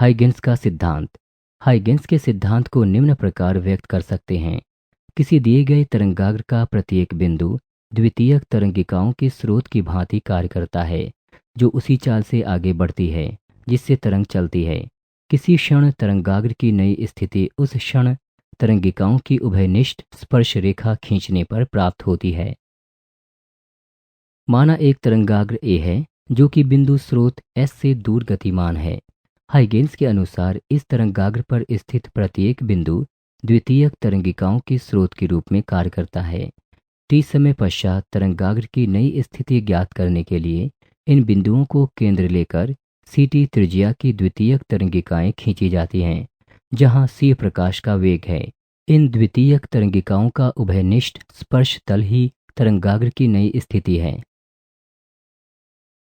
Huygens का सिद्धांत। Huygens के सिद्धांत को निम्न प्रकार व्यक्त कर सकते हैं। किसी दिए गए तरंगाग्र का प्रत्येक बिंदु द्वितीयक तरंगिकाओं के स्रोत की भांति कार्य करता है, जो उसी चाल से आगे बढ़ती है जिससे तरंग चलती है। किसी क्षण तरंगाग्र की नई स्थिति उस क्षण तरंगिकाओं की उभयनिष्ठ स्पर्श रेखा खींचने पर प्राप्त होती है। माना एक तरंगाग्र ए है जो कि बिंदु स्रोत एस से दूर गतिमान है। हाइगेंस के अनुसार इस तरंगाग्र पर स्थित प्रत्येक बिंदु द्वितीयक तरंगिकाओं के स्रोत के रूप में कार्य करता है। टी समय पश्चात तरंगाग्र की नई स्थिति ज्ञात करने के लिए इन बिंदुओं को केंद्र लेकर सी टी त्रिज्या की द्वितीयक तरंगिकाएं खींची जाती हैं, जहां सी प्रकाश का वेग है। इन द्वितीयक तरंगिकाओं का उभयनिष्ठ स्पर्श तल ही तरंगाग्र की नई स्थिति है।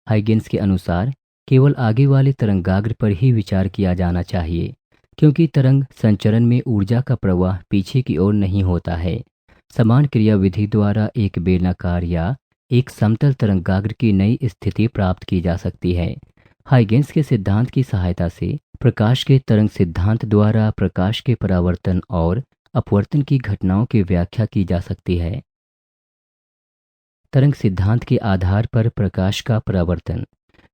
हाइगेंस के अनुसार केवल आगे वाले तरंगाग्र पर ही विचार किया जाना चाहिए, क्योंकि तरंग संचरण में ऊर्जा का प्रवाह पीछे की ओर नहीं होता है। समान क्रियाविधि द्वारा एक बेलनाकार या एक समतल तरंगाग्र की नई स्थिति प्राप्त की जा सकती है। हाइगेंस के सिद्धांत की सहायता से प्रकाश के तरंग सिद्धांत द्वारा प्रकाश के परावर्तन और अपवर्तन की घटनाओं की व्याख्या की जा सकती है। तरंग सिद्धांत के आधार पर प्रकाश का परावर्तन।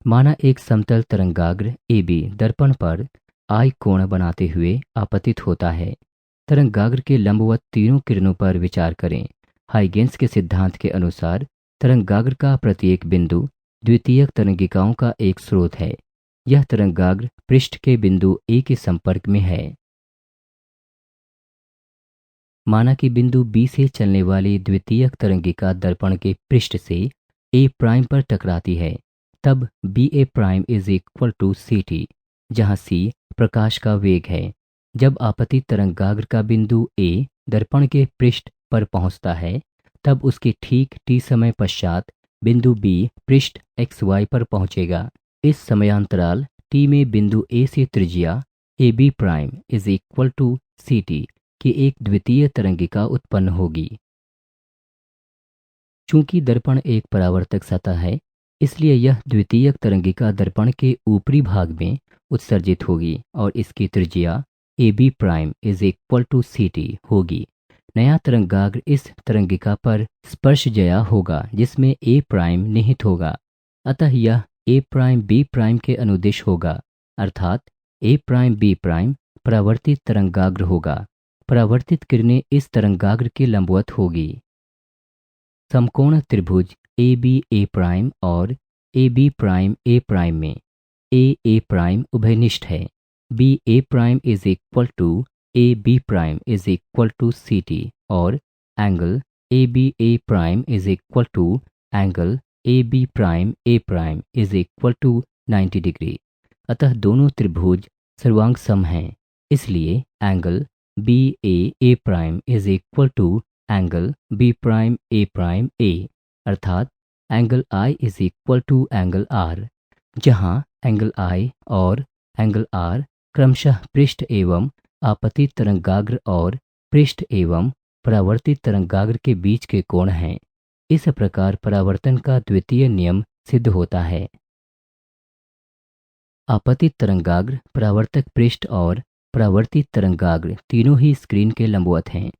माना एक समतल तरंगाग्र ए बी दर्पण पर आई कोण बनाते हुए आपतित होता है। तरंगाग्र के लंबवत तीनों किरणों पर विचार करें। हाइगेंस के सिद्धांत के अनुसार तरंगाग्र का प्रत्येक बिंदु द्वितीयक तरंगिकाओं का एक स्रोत है। यह तरंगाग्र पृष्ठ के बिंदु ए के संपर्क में है। माना कि बिंदु बी से चलने वाली द्वितीयक तरंगिका दर्पण के पृष्ठ से ए प्राइम पर टकराती है। तब B A prime is equal to C T, जहाँ सी प्रकाश का वेग है। जब आपतित तरंगाग्र का बिंदु ए दर्पण के पृष्ठ पर पहुंचता है, तब उसके ठीक टी समय पश्चात बिंदु बी पृष्ठ एक्स वाई पर पहुंचेगा। इस समयांतराल टी में बिंदु ए से त्रिज्या A B prime is equal to C T की एक द्वितीय तरंगिका उत्पन्न होगी। चूंकि दर्पण एक परावर्तक सतह है, इसलिए यह द्वितीयक तरंगिका दर्पण के ऊपरी भाग में उत्सर्जित होगी और इसकी त्रिज्या A B prime is equal to C T होगी। नया तरंगाग्र इस तरंगिका पर स्पर्शजया होगा जिसमें ए प्राइम निहित होगा। अतः यह ए प्राइम बी प्राइम के अनुदिश होगा, अर्थात ए प्राइम बी प्राइम परावर्तित तरंगाग्र होगा। परावर्तित किरणें इस तरंगाग्र के लंबवत होगी। समकोण त्रिभुज ए बी ए प्राइम और A B prime A prime में ए प्राइम उभयनिष्ठ है। B A prime is equal to A B prime is equal to C T और angle A B A prime is equal to angle A B prime A prime is equal to 90 degree. अतः दोनों त्रिभुज सर्वांग सम हैं, इसलिए angle B A prime is equal to angle B prime A, अर्थात angle I is equal to angle are, जहाँ angle आई और एंगल आर क्रमशः पृष्ठ एवं आपतित तरंगाग्र और पृष्ठ एवं परावर्तित तरंगाग्र के बीच के कोण हैं। इस प्रकार परावर्तन का द्वितीय नियम सिद्ध होता है। आपतित तरंगाग्र, परावर्तक पृष्ठ और परावर्तित तरंगाग्र तीनों ही स्क्रीन के लंबवत हैं।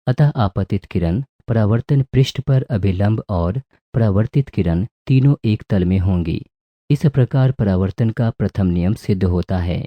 अतः आपतित किरण परावर्तन पृष्ठ पर अभिलंब और परावर्तित किरण तीनों एक तल में होंगी। इस प्रकार परावर्तन का प्रथम नियम सिद्ध होता है।